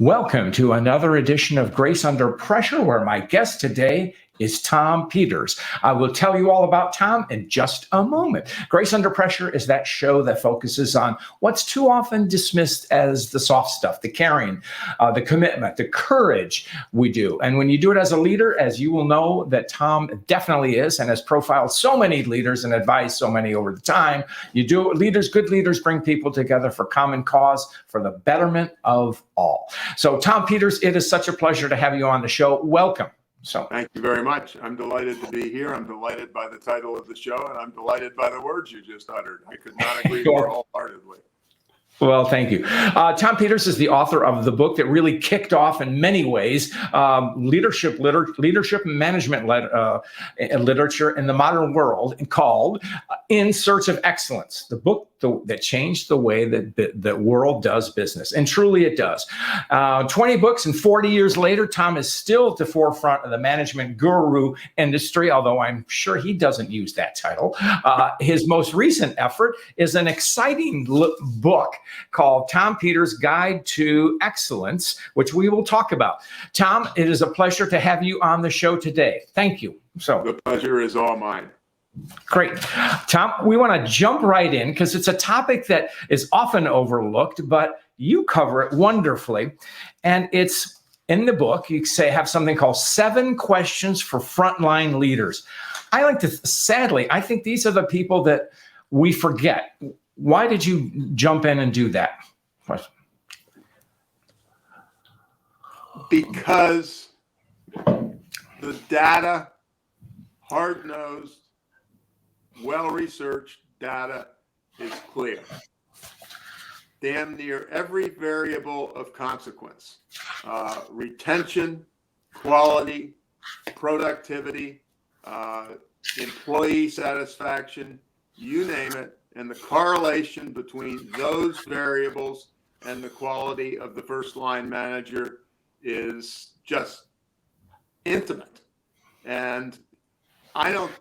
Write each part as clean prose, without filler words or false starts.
Welcome to another edition of Grace Under Pressure, where my guest today is Tom Peters. I will tell you all about Tom in just a moment. Grace Under Pressure is that show that focuses on what's too often dismissed as the soft stuff, the caring, the commitment, the courage we do. And when you do it as a leader, as you will know that Tom definitely is and has profiled so many leaders and advised so many over the time, you do leaders, good leaders bring people together for common cause, for the betterment of all. So Tom Peters, it is such a pleasure to have you on the show. Welcome. So thank you very much. I'm delighted to be here. I'm delighted by the title of the show, and I'm delighted by the words you just uttered. I could not agree more wholeheartedly. Well, thank you. Tom Peters is the author of the book that really kicked off in many ways leadership and management literature in the modern world, called In Search of Excellence, the book that changed the way that the world does business. And truly it does. 20 books and 40 years later, Tom is still at the forefront of the management guru industry, although I'm sure he doesn't use that title. His most recent effort is an exciting book called Tom Peters' Guide to Excellence, which we will talk about. Tom, it is a pleasure to have you on the show today. Thank you. So the pleasure is all mine. Great. Tom, we want to jump right in because it's a topic that is often overlooked, but you cover it wonderfully. And it's in the book, you have something called 7 Questions for Frontline Leaders. Sadly, I think these are the people that we forget. Why did you jump in and do that? Because the data, hard-nosed, well-researched data is clear. Damn near every variable of consequence, retention, quality, productivity, employee satisfaction, you name it, and the correlation between those variables and the quality of the first line manager is just intimate. And I don't,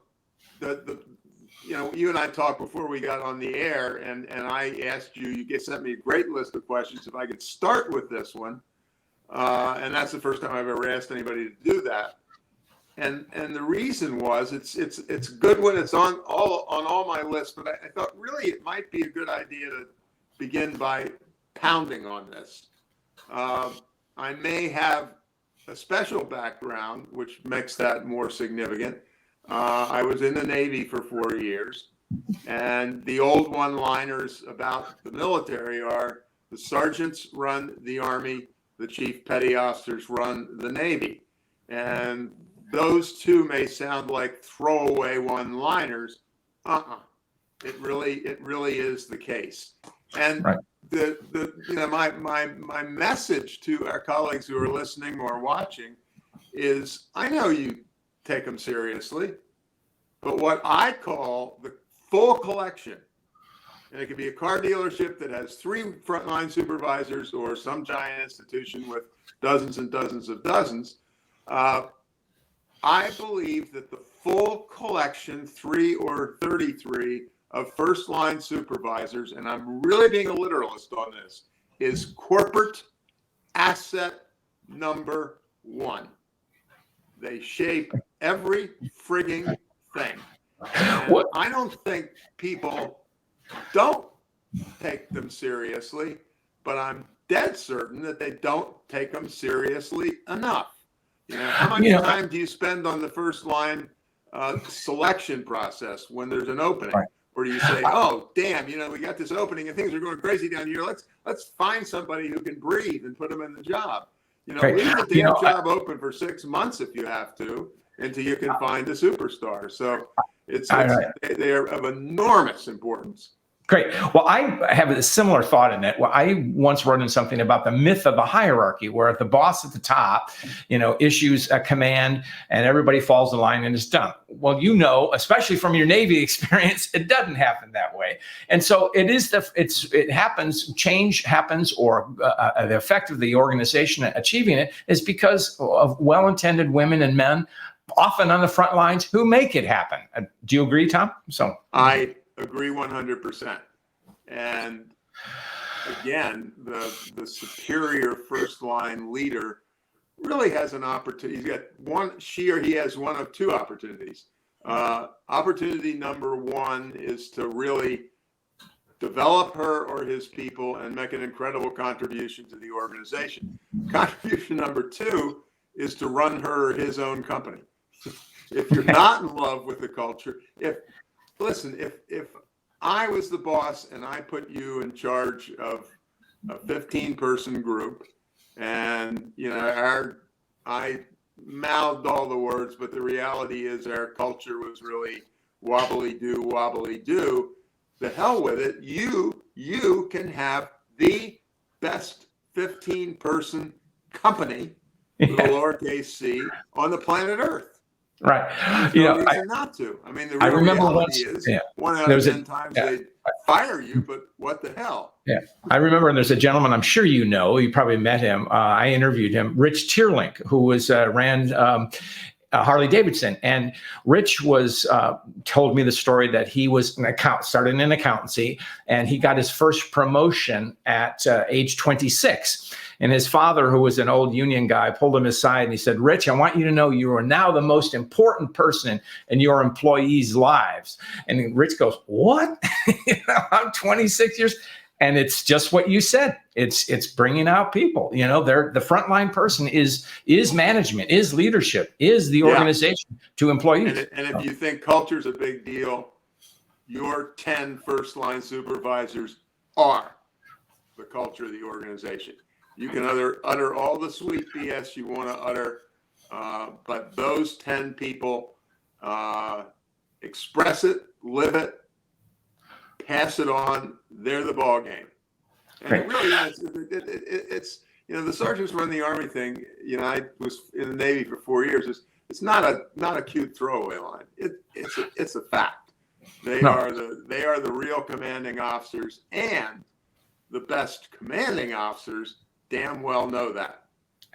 you and I talked before we got on the air, and I asked you, you sent me a great list of questions if I could start with this one. And that's the first time I've ever asked anybody to do that. And the reason was it's good when it's on all my lists, but I thought really it might be a good idea to begin by pounding on this. I may have a special background, which makes that more significant. I was in the Navy for 4 years, and the old one-liners about the military are the sergeants run the Army, the chief petty officers run the Navy. And those two may sound like throwaway one-liners. It really is the case. And right. My message to our colleagues who are listening or watching is, I know you take them seriously, but what I call the full collection, and it could be a car dealership that has 3 frontline supervisors or some giant institution with dozens and dozens of dozens. I believe that the full collection, 3 or 33 of first line supervisors, and I'm really being a literalist on this, is corporate asset number 1. They shape every frigging thing. And I don't think people don't take them seriously, but I'm dead certain that they don't take them seriously enough. How much time do you spend on the first line selection process when there's an opening? Right. Or do you say, oh, damn, we got this opening and things are going crazy down here. Let's find somebody who can breathe and put them in the job. Right. Leave the damn job open for 6 months if you have to, until you can find a superstar. So they are of enormous importance. Great. Well, I have a similar thought in it. Well, I once wrote in something about the myth of the hierarchy, where the boss at the top, issues a command and everybody falls in line and it's done. Well, especially from your Navy experience, it doesn't happen that way. And so it happens, change happens, or the effect of the organization achieving it is because of well-intended women and men, often on the front lines, who make it happen. Do you agree, Tom? I agree 100%. And again, the superior first line leader really has an opportunity. He's got one, she or he has one of two opportunities. Opportunity number one is to really develop her or his people and make an incredible contribution to the organization. Contribution number two is to run her or his own company. If you're not in love with the culture, if I was the boss and I put you in charge of a 15-person group, and I mouthed all the words, but the reality is our culture was really wobbly do. The hell with it. You can have the best 15-person company with a lowercase c on the planet Earth. Right. There's no reason not to. I mean, the real reality is 1 out of 10 times they fire you, but what the hell? Yeah. I remember there's a gentleman, I'm sure you know, you probably met him. I interviewed him, Rich Tierlink, who ran Harley Davidson. And Rich told me the story that he was started in accountancy, and he got his first promotion at age 26. And his father, who was an old union guy, pulled him aside and he said, Rich, I want you to know you are now the most important person in your employees' lives. And Rich goes, what? I'm 26 years. And it's just what you said. It's bringing out people. They're the frontline person is management, is leadership, is the organization to employees. And if you think culture is a big deal, your 10 first line supervisors are the culture of the organization. You can utter all the sweet BS you want to utter, but those 10 people express it, live it, pass it on. They're the ball game. And it really is. It's the sergeants run the Army thing. I was in the Navy for 4 years. It's not a cute throwaway line. It's a fact. They are the real commanding officers, and the best commanding officers damn well know that.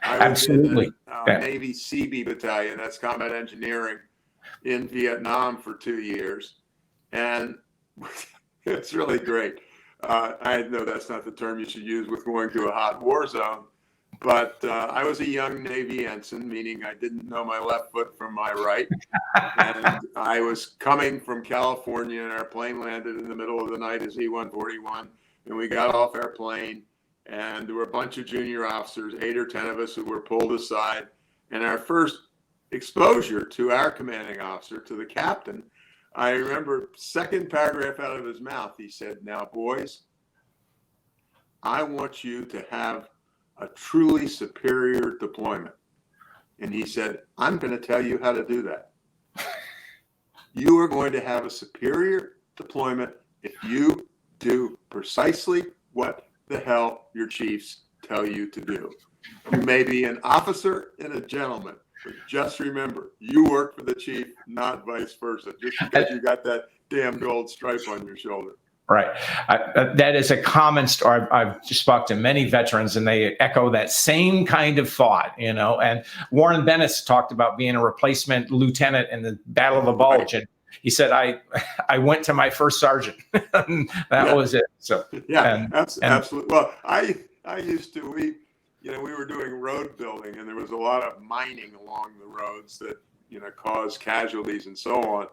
I was Absolutely. in Navy CB battalion, that's combat engineering, in Vietnam for 2 years, and it's really great. I know that's not the term you should use with going to a hot war zone, but I was a young Navy ensign, meaning I didn't know my left foot from my right, and I was coming from California, and our plane landed in the middle of the night as E-141, and we got off our plane, and there were a bunch of junior officers, 8 or 10 of us, who were pulled aside. And our first exposure to our commanding officer, to the captain, I remember second paragraph out of his mouth, he said, now, boys, I want you to have a truly superior deployment. And he said, I'm going to tell you how to do that. You are going to have a superior deployment if you do precisely what the hell your chiefs tell you to do. You may be an officer and a gentleman, but just remember, you work for the chief, not vice versa, just because you got that damn gold stripe on your shoulder. Right. That is a common story. I've just spoken to many veterans, and they echo that same kind of thought, and Warren Bennis talked about being a replacement lieutenant in the Battle of the Bulge. Right. And he said, I went to my first sergeant. That was it. So absolutely. Well, I used to, we were doing road building, and there was a lot of mining along the roads that, caused casualties and so on.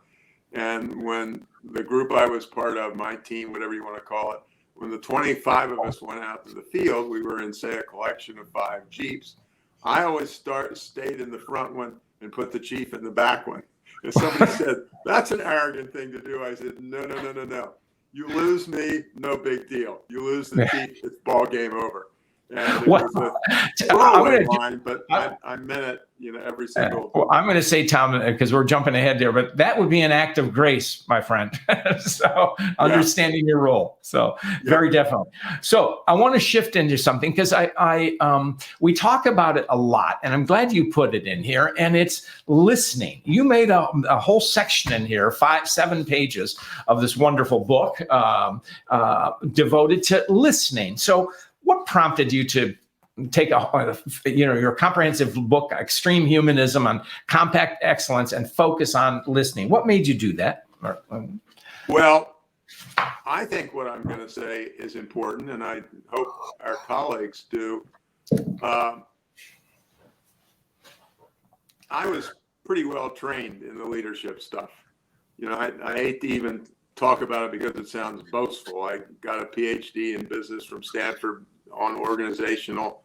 And when the group I was part of, my team, whatever you want to call it, when the 25 of us went out to the field, we were in, say, a collection of 5 Jeeps. I always stayed in the front one and put the chief in the back one. And somebody said, that's an arrogant thing to do. I said, no. You lose me, no big deal. You lose the chief, it's ball game over. And it was a throwaway line, but I meant it, every single. Well, I'm going to say, Tom, because we're jumping ahead there, but that would be an act of grace, my friend. So understanding your role. So very definitely. So I want to shift into something, because we talk about it a lot, and I'm glad you put it in here, and it's listening. You made a whole section in here, 7 pages of this wonderful book devoted to listening. So what prompted you to take your comprehensive book, Extreme Humanism, on compact excellence, and focus on listening? What made you do that? Well, I think what I'm going to say is important, and I hope our colleagues do. I was pretty well trained in the leadership stuff. I hate to even talk about it because it sounds boastful. I got a PhD in business from Stanford on organizational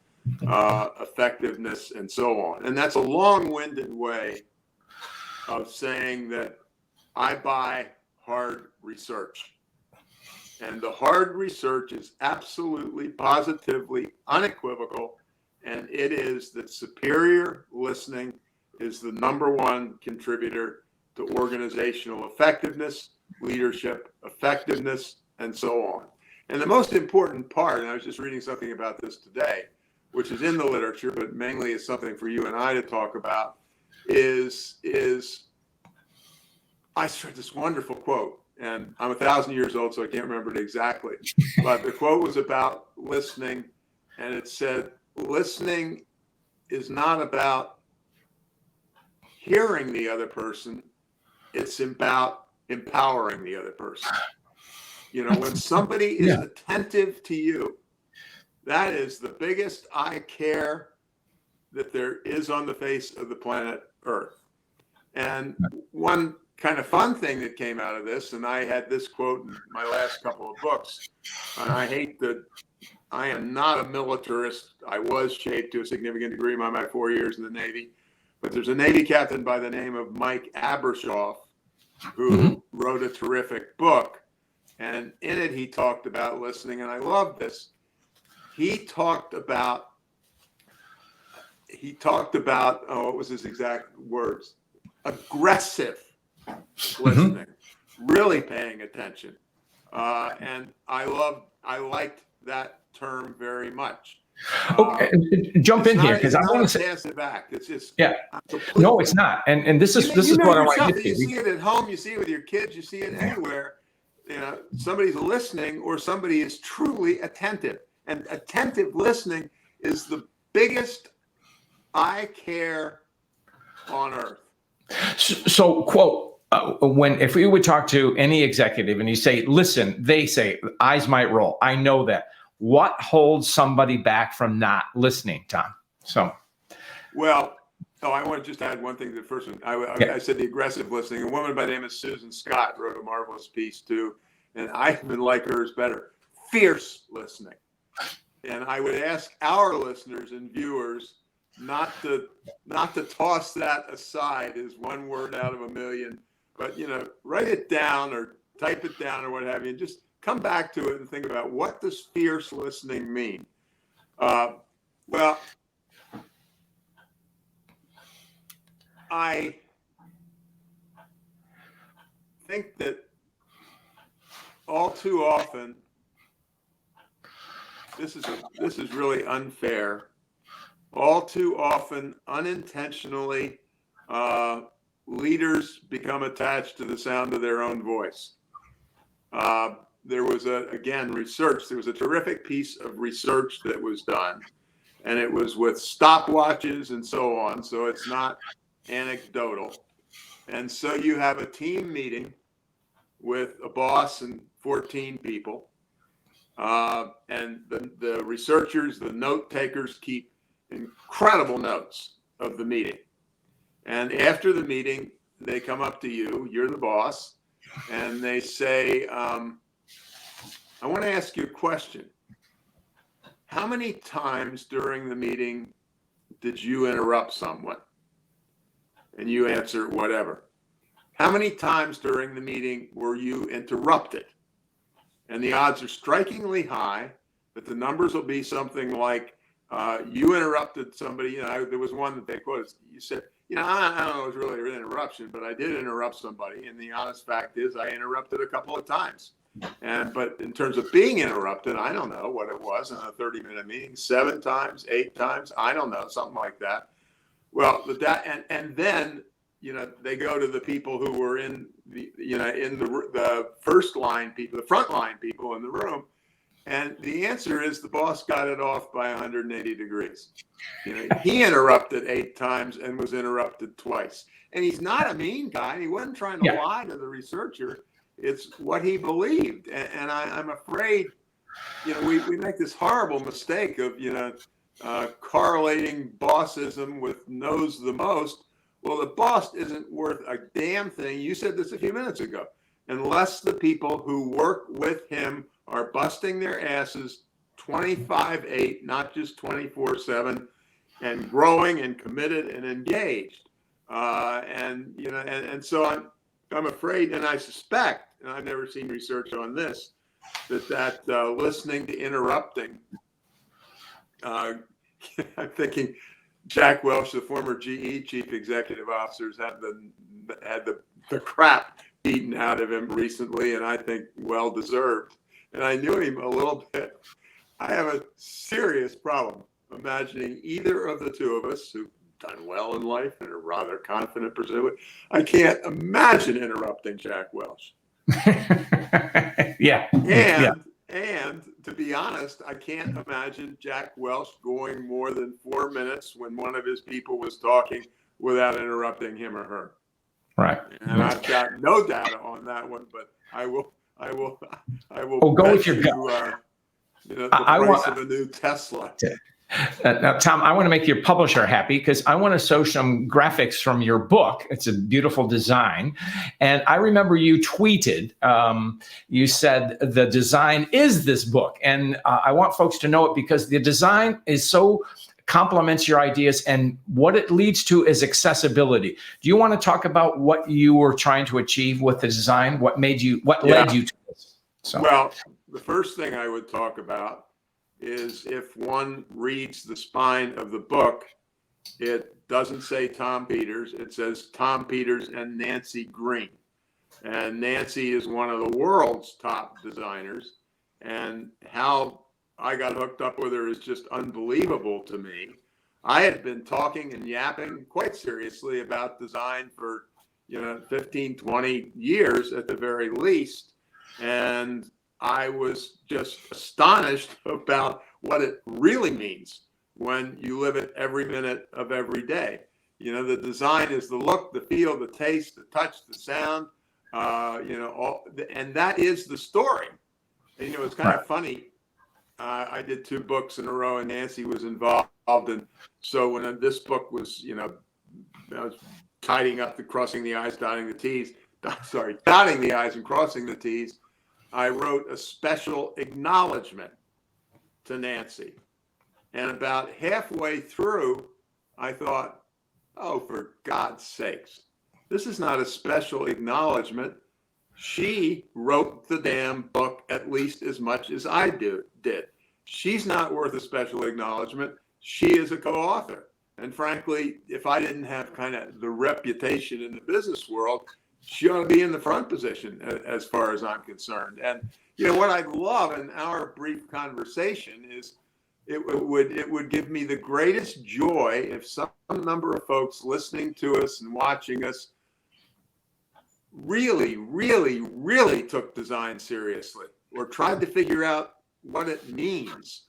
effectiveness and so on. And that's a long-winded way of saying that I buy hard research. And the hard research is absolutely, positively, unequivocal. And it is that superior listening is the number one contributor to organizational effectiveness, leadership effectiveness, and so on. And the most important part, and I was just reading something about this today, which is in the literature, but mainly is something for you and I to talk about, is I read this wonderful quote, and I'm 1,000 years old, so I can't remember it exactly. But the quote was about listening, and it said, listening is not about hearing the other person, it's about empowering the other person. When somebody is attentive to you, that is the biggest I care that there is on the face of the planet Earth. And one kind of fun thing that came out of this, and I had this quote in my last couple of books, and I am not a militarist. I was shaped to a significant degree by my 4 years in the Navy, but there's a Navy captain by the name of Mike Abershoff who wrote a terrific book, and in it he talked about listening, and I love this. He talked about, what was his exact words? Aggressive listening, really paying attention. And I liked that term very much. Jump in here because I want to say passive act. It's just no, it's not. And this is what I want to get to. You see it at home, you see it with your kids, you see it anywhere. Somebody's listening or somebody is truly attentive. And attentive listening is the biggest I care on earth. So quote, if we would talk to any executive and you say, listen, they say, eyes might roll. I know that. What holds somebody back from not listening, Tom? I want to just add one thing to the first one. I said the aggressive listening. A woman by the name of Susan Scott wrote a marvelous piece too, and I even like hers better. Fierce listening. And I would ask our listeners and viewers not to toss that aside as one word out of a million, but write it down or type it down or what have you, and just come back to it and think about what does fierce listening mean. I think that all too often, this is really unfair. All too often, unintentionally, leaders become attached to the sound of their own voice. There was research. There was a terrific piece of research that was done, and it was with stopwatches and so on. So it's not anecdotal. And so you have a team meeting with a boss and 14 people. And the researchers, the note takers keep incredible notes of the meeting. And after the meeting, they come up to you, you're the boss, and they say, I want to ask you a question. How many times during the meeting did you interrupt someone? And you answer, whatever. How many times during the meeting were you interrupted? And the odds are strikingly high that the numbers will be something like, you interrupted somebody. There was one that they quoted. You said, I don't know if it was really an interruption, but I did interrupt somebody. And the honest fact is I interrupted a couple of times. But in terms of being interrupted, I don't know what it was in a 30-minute meeting, 7 times, 8 times, I don't know, something like that. Well, and then, they go to the people who were in the first line people, the front line people in the room. And the answer is the boss got it off by 180 degrees. He interrupted 8 times and was interrupted twice. And he's not a mean guy. He wasn't trying to lie to the researcher. It's what he believed. And I'm afraid, we make this horrible mistake of, correlating bossism with knows the most. Well, the boss isn't worth a damn thing. You said this a few minutes ago. Unless the people who work with him are busting their asses 25/8, not just 24/7, and growing and committed and engaged. And so I'm afraid, and I suspect, and I've never seen research on this, that listening to interrupting, I'm thinking Jack Welch, the former GE chief executive officer, had the crap beaten out of him recently, and I think well deserved. And I knew him a little bit. I have a serious problem imagining either of the two of us who've done well in life and are rather confident pursuit. I can't imagine interrupting Jack Welch. Yeah. And to be honest, I can't imagine Jack Welch going more than 4 minutes when one of his people was talking without interrupting him or her. Right. And I've got no data on that one, but I will. Well, go with your gut. The price of a new Tesla. Now, Tom, I want to make your publisher happy because I want to show some graphics from your book. It's a beautiful design. And I remember you tweeted, you said the design is this book. And I want folks to know it because the design is so complements your ideas, and what it leads to is accessibility. Do you want to talk about what you were trying to achieve with the design? What led you to this? So. Well, the first thing I would talk about is if one reads the spine of the book, it doesn't say Tom Peters. It says Tom Peters and Nancye Green. And Nancye is one of the world's top designers. And how I got hooked up with her is just unbelievable to me. I had been talking and yapping quite seriously about design for 15, 20 years at the very least. And I was just astonished about what it really means when you live it every minute of every day. The design is the look, the feel, the taste, the touch, the sound, and that is the story. And, it's kind of funny. I did 2 books in a row, and Nancye was involved. And so when this book was, I was tidying up crossing the I's, dotting the T's, dotting the I's and crossing the T's, I wrote a special acknowledgement to Nancye. And about halfway through, I thought, oh, for God's sakes, this is not a special acknowledgement. She wrote the damn book at least as much as I did. She's not worth a special acknowledgement. She is a co-author. And frankly, if I didn't have kind of the reputation in the business world, she ought to be in the front position as far as I'm concerned. And what I'd love in our brief conversation is it would give me the greatest joy if some number of folks listening to us and watching us really, really, really took design seriously or tried to figure out what it means.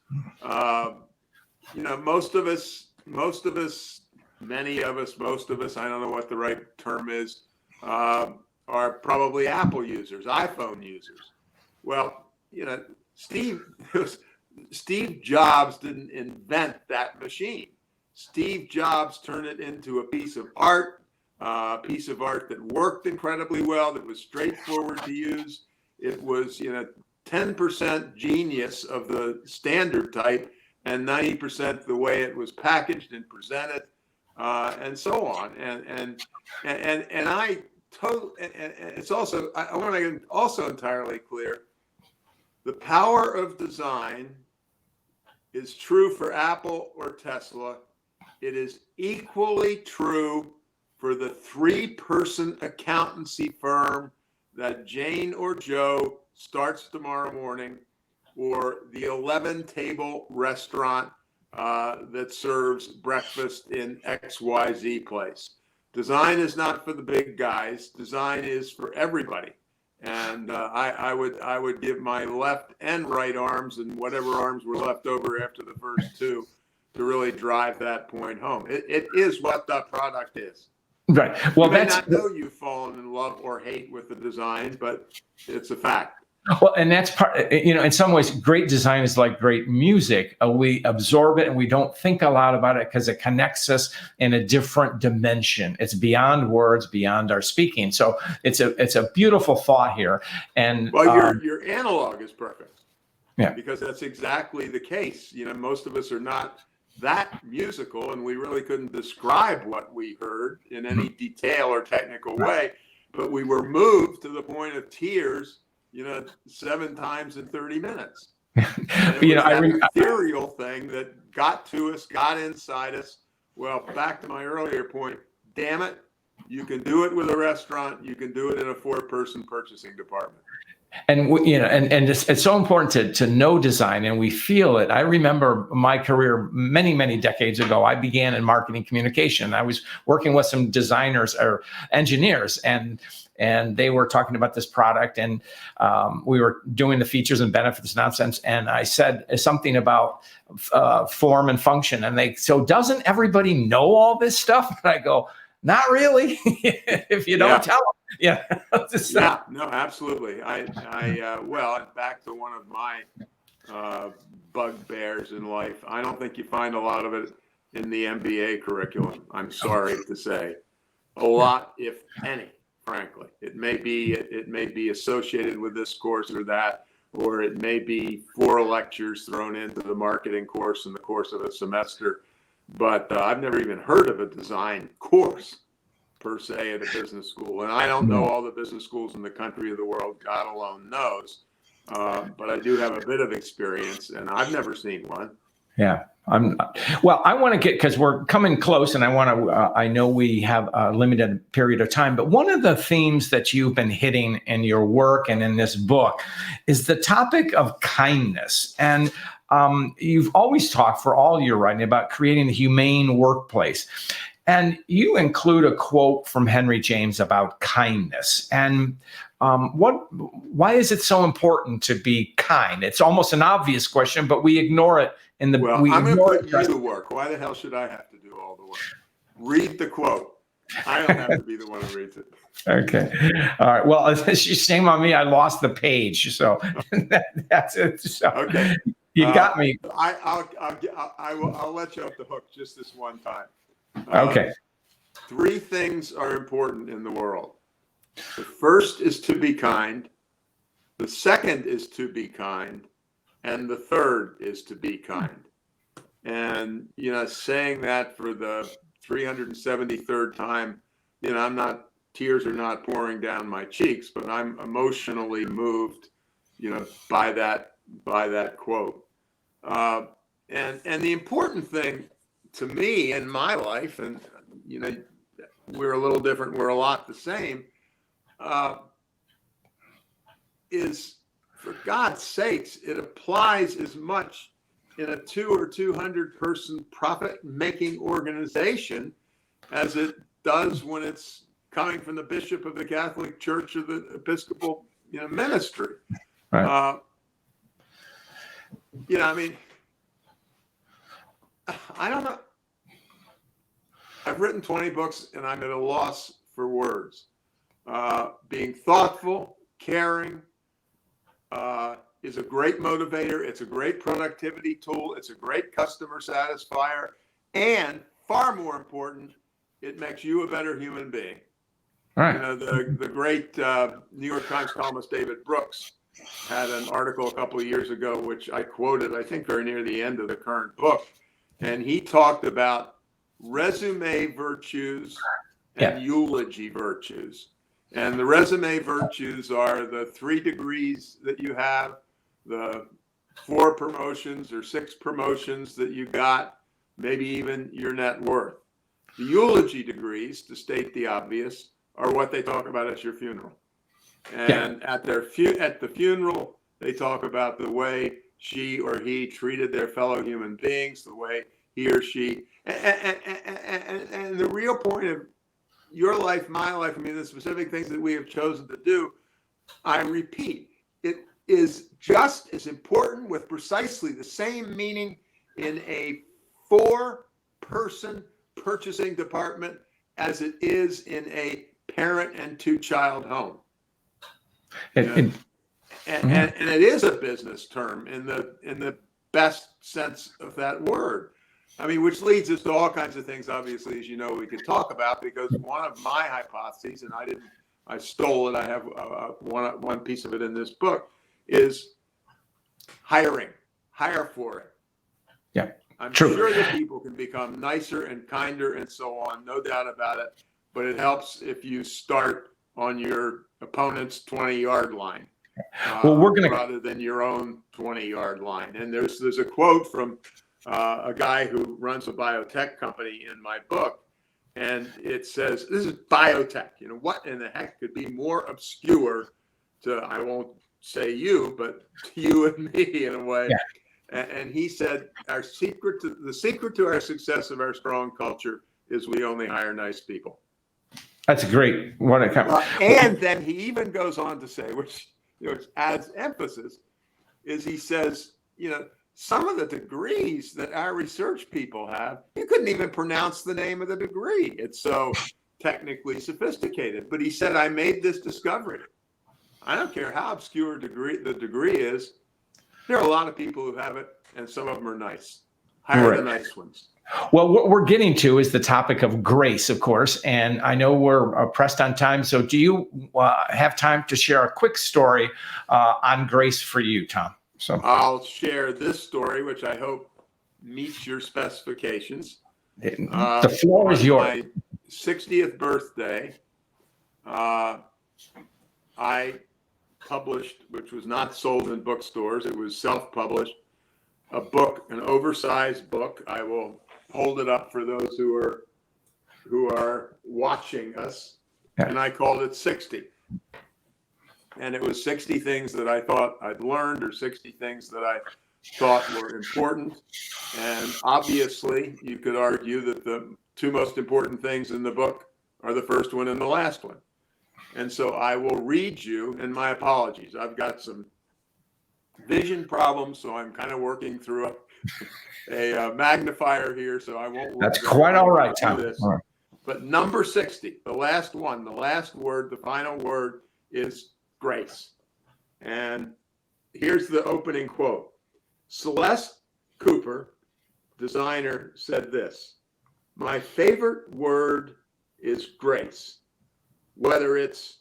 Most of us, I don't know what the right term is, are probably Apple users, iPhone users. Well, Steve Jobs didn't invent that machine. Steve Jobs turned it into a piece of art that worked incredibly well, that was straightforward to use. It was, 10% genius of the standard type and 90% the way it was packaged and presented, and so on. And it's also, I want to make it also entirely clear, the power of design is true for Apple or Tesla. It is equally true for the 3-person accountancy firm that Jane or Joe starts tomorrow morning, or the 11-table restaurant that serves breakfast in XYZ place. Design is not for the big guys. Design is for everybody. And I would give my left and right arms and whatever arms were left over after the first 2 to really drive that point home. It is what the product is. Right. Well, You may that's not know you've fallen in love or hate with the design, but it's a fact. well, and that's part. In some ways, great design is like great music. We absorb it and we don't think a lot about it because it connects us in a different dimension. It's beyond words, beyond our speaking. So it's a beautiful thought here. And well, your analog is perfect. Yeah. Because that's exactly the case. Most of us are not that musical, and we really couldn't describe what we heard in any detail or technical way, but we were moved to the point of tears, 7 times in 30 minutes. And it was that ethereal thing that got to us, got inside us. Well, back to my earlier point, damn it, you can do it with a restaurant, you can do it in a 4-person purchasing department. And it's so important to know design, and we feel it. I remember my career many decades ago. I began in marketing communication. I was working with some designers or engineers, and they were talking about this product, and we were doing the features and benefits nonsense. And I said something about form and function, and so doesn't everybody know all this stuff? And I go, not really. If you don't tell them. Yeah. Yeah, no, absolutely. Well, back to one of my bugbears in life. I don't think you find a lot of it in the MBA curriculum. I'm sorry to say, a lot, if any, frankly. It may be associated with this course or that, or it may be 4 lectures thrown into the marketing course in the course of a semester. But I've never even heard of a design course per se at a business school. And I don't know all the business schools in the country or the world, God alone knows. But I do have a bit of experience, and I've never seen one. Yeah. I want to get, because we're coming close, and I know we have a limited period of time, but one of the themes that you've been hitting in your work and in this book is the topic of kindness. And you've always talked, for all your writing, about creating a humane workplace. And you include a quote from Henry James about kindness. And why is it so important to be kind? It's almost an obvious question, but we ignore it in the. Well, I'm going to put you to work. Why the hell should I have to do all the work? Read the quote. I don't have to be the one who reads it. Okay. All right. Well, shame on me. I lost the page. So that's it. So, okay. You got me. I'll let you off the hook just this one time. Okay. 3 things are important in the world. The first is to be kind. The second is to be kind. And the third is to be kind. And, saying that for the 373rd time, tears are not pouring down my cheeks, but I'm emotionally moved, by that quote. And the important thing to me in my life, and we're a little different, we're a lot the same, is, for God's sakes, it applies as much in a 200 or 200 person profit making organization as it does when it's coming from the bishop of the Catholic Church or the Episcopal ministry. Right. I don't know. I've written 20 books and I'm at a loss for words. Being thoughtful, caring is a great motivator. It's a great productivity tool. It's a great customer satisfier. And far more important, it makes you a better human being. Right. The great New York Times columnist David Brooks had an article a couple of years ago, which I quoted, I think, very near the end of the current book. And he talked about resume virtues and eulogy virtues. And the resume virtues are the 3 degrees that you have, the 4 promotions or 6 promotions that you got, maybe even your net worth. The eulogy degrees, to state the obvious, are what they talk about at your funeral. And at the funeral, they talk about the way she or he treated their fellow human beings, the way he or she, and the real point of your life, my life, the specific things that we have chosen to do, I repeat, it is just as important with precisely the same meaning in a 4-person purchasing department as it is in a parent and two-child home. And it is a business term in the best sense of that word. I mean, which leads us to all kinds of things, obviously, as you know, we could talk about, because one of my hypotheses, and I stole it, I have one piece of it in this book, is hire for it. Yeah, I'm true. sure that people can become nicer and kinder and so on, no doubt about it, but it helps if you start on your opponent's 20-yard line. Rather than your own 20-yard line. And there's a quote from a guy who runs a biotech company in my book, and it says, this is biotech. You know, what in the heck could be more obscure to, I won't say you, but to you and me in a way. Yeah. And he said, the secret to our success of our strong culture is we only hire nice people. That's great. And then he even goes on to say, which adds emphasis, is he says, some of the degrees that our research people have, you couldn't even pronounce the name of the degree. It's so technically sophisticated. But he said, I made this discovery. I don't care how obscure the degree is. There are a lot of people who have it, and some of them are nice. Hire the nice ones. Well, what we're getting to is the topic of grace, of course, and I know we're pressed on time. So do you have time to share a quick story on grace for you, Tom? So I'll share this story, which I hope meets your specifications. The floor is yours. My 60th birthday, I published, which was not sold in bookstores, it was self-published, a book, an oversized book. I will hold it up for those who are watching us. Yeah. And I called it 60. And it was 60 things that I thought I'd learned, or 60 things that I thought were important. And obviously, you could argue that the two most important things in the book are the first one and the last one. And so I will read you, and my apologies, I've got some vision problems, so I'm kind of working through a magnifier here, so I won't. That's quite all right, Tom. All right. But number 60, the last one, the last word, the final word is grace. And here's the opening quote. Celeste Cooper, designer, said this: my favorite word is grace. Whether it's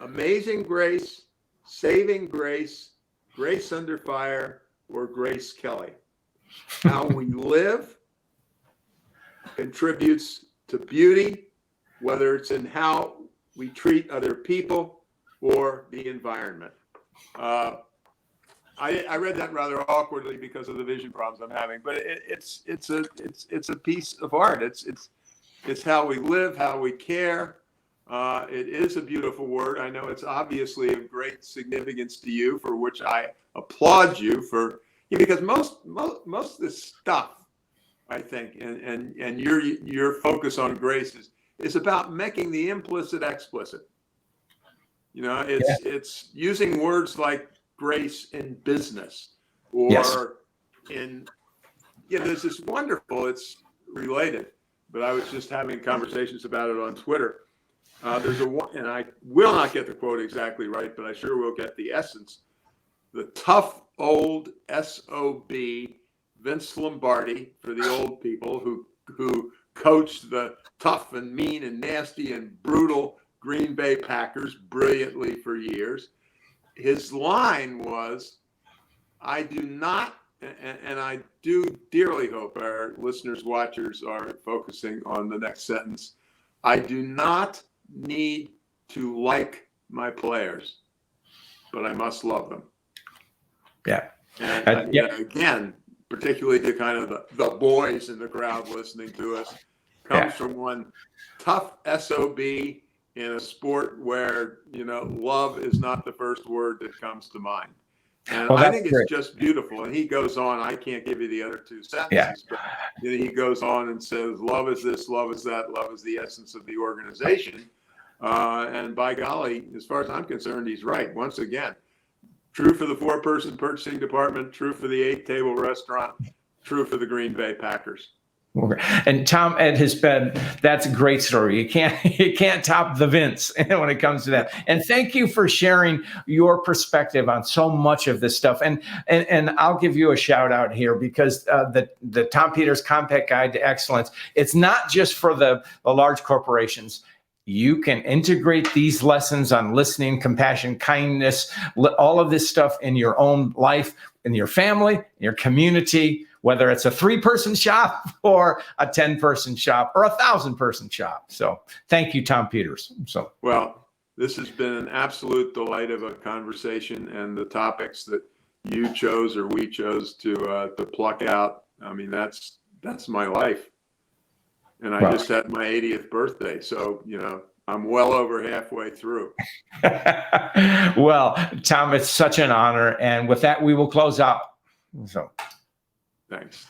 amazing grace, saving grace, grace under fire, or Grace Kelly. How we live contributes to beauty, whether it's in how we treat other people or the environment. I read that rather awkwardly because of the vision problems I'm having, but it's a piece of art. It's how we live, how we care. It is a beautiful word. I know it's obviously of great significance to you, for which I applaud you for, because most of this stuff, I think, and your focus on grace is about making the implicit explicit. It's using words like grace in business, or in, there's this wonderful, it's related, but I was just having conversations about it on Twitter. There's and I will not get the quote exactly right, but I sure will get the essence. The tough old SOB, Vince Lombardi, for the old people who coached the tough and mean and nasty and brutal Green Bay Packers brilliantly for years. His line was, I do not, and I do dearly hope our listeners, watchers are focusing on the next sentence, I do not need to like my players, but I must love them. Yeah. And again, particularly to kind of the boys in the crowd listening to us, comes from one tough SOB in a sport where, love is not the first word that comes to mind. And I think it's just beautiful. And he goes on, I can't give you the other two sentences, but he goes on and says, love is this, love is that, love is the essence of the organization. And by golly, as far as I'm concerned, he's right. Once again, true for the 4-person purchasing department, true for the 8-table restaurant, true for the Green Bay Packers. And Tom Ed has been, that's a great story. You can't top the Vince when it comes to that. And thank you for sharing your perspective on so much of this stuff. And I'll give you a shout out here, because the Tom Peters Compact Guide to Excellence, it's not just for the large corporations. You can integrate these lessons on listening, compassion, kindness, all of this stuff in your own life, in your family, in your community, whether it's a 3-person shop or a 10-person shop or a 1,000-person shop. So thank you, Tom Peters. So, well, this has been an absolute delight of a conversation, and the topics that you chose or we chose to pluck out. I mean, that's my life. And I just had my 80th birthday. So, I'm well over halfway through. Well, Tom, it's such an honor. And with that, we will close out. So. Thanks.